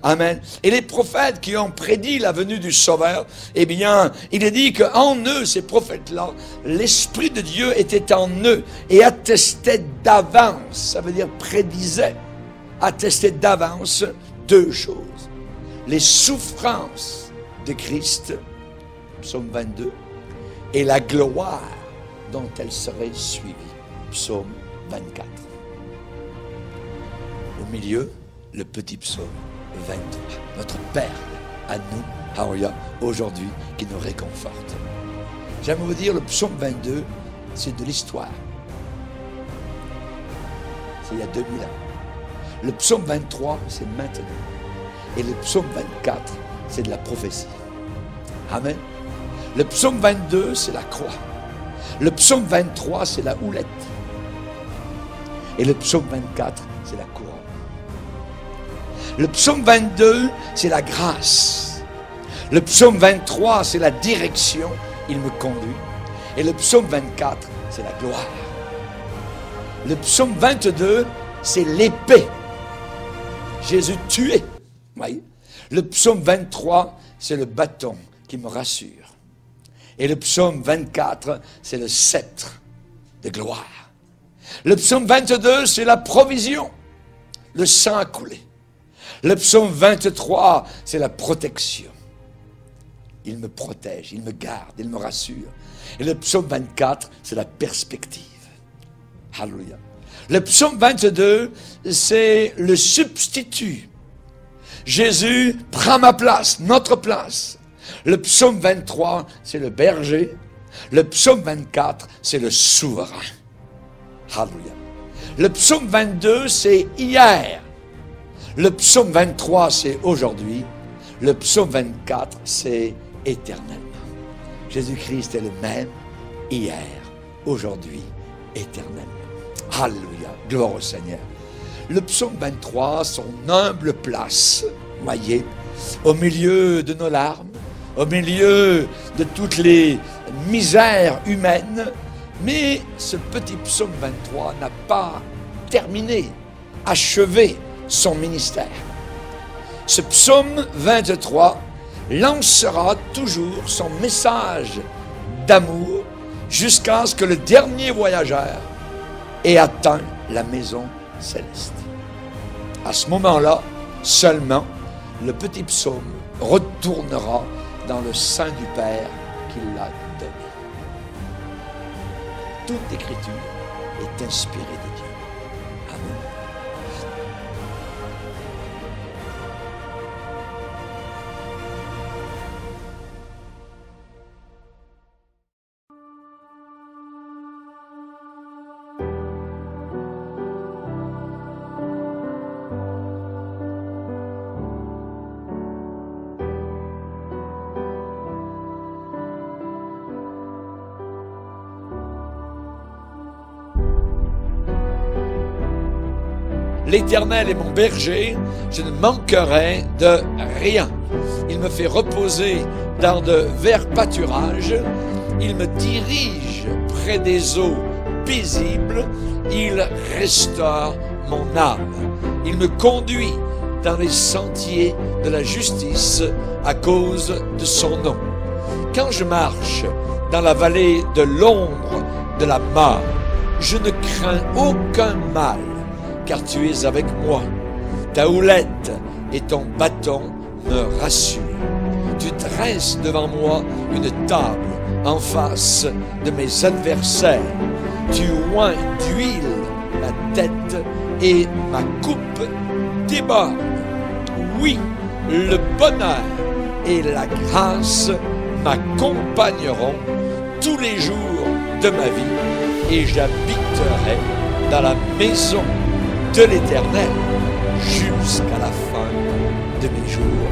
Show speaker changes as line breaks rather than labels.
Amen. Et les prophètes qui ont prédit la venue du Sauveur, eh bien, il est dit qu'en eux, ces prophètes-là, l'Esprit de Dieu était en eux et attestait d'avance, ça veut dire prédisait, attestait d'avance deux choses. Les souffrances de Christ, psaume 22, et la gloire dont elle serait suivie, psaume 24. Au milieu, le petit psaume 23, notre Père à nous, Haouya, aujourd'hui, qui nous réconforte. J'aimerais vous dire, le psaume 22, c'est de l'histoire. C'est il y a 2000 ans. Le psaume 23, c'est maintenant. Et le psaume 24, c'est de la prophétie. Amen. Le psaume 22, c'est la croix. Le psaume 23, c'est la houlette. Et le psaume 24, c'est la couronne. Le psaume 22, c'est la grâce. Le psaume 23, c'est la direction. Il me conduit. Et le psaume 24, c'est la gloire. Le psaume 22, c'est l'épée. Jésus tué. Oui. Le psaume 23, c'est le bâton qui me rassure. Et le psaume 24, c'est le sceptre de gloire. Le psaume 22, c'est la provision. Le sang a coulé. Le psaume 23, c'est la protection. Il me protège, il me garde, il me rassure. Et le psaume 24, c'est la perspective. Alléluia. Le psaume 22, c'est le substitut. Jésus prend ma place, notre place. Le psaume 23, c'est le berger. Le psaume 24, c'est le souverain. Alléluia. Le psaume 22, c'est hier. Le psaume 23, c'est aujourd'hui. Le psaume 24, c'est éternellement. Jésus-Christ est le même hier, aujourd'hui, éternellement. Alléluia. Gloire au Seigneur. Le psaume 23, son humble place, voyez, au milieu de nos larmes, au milieu de toutes les misères humaines. Mais ce petit psaume 23 n'a pas terminé, achevé son ministère. Ce psaume 23 lancera toujours son message d'amour jusqu'à ce que le dernier voyageur ait atteint la maison céleste. À ce moment-là, seulement, le petit psaume retournera dans le sein du Père qui l'a donné. Toute écriture est inspirée de Dieu. Amen. L'Éternel est mon berger, je ne manquerai de rien. Il me fait reposer dans de verts pâturages. Il me dirige près des eaux paisibles. Il restaure mon âme. Il me conduit dans les sentiers de la justice à cause de son nom. Quand je marche dans la vallée de l'ombre de la mort, je ne crains aucun mal, car tu es avec moi. Ta houlette et ton bâton me rassurent. Tu dresses devant moi une table en face de mes adversaires. Tu oins d'huile ma tête et ma coupe déborde. Oui, le bonheur et la grâce m'accompagneront tous les jours de ma vie et j'habiterai dans la maison de l'Éternel jusqu'à la fin de mes jours.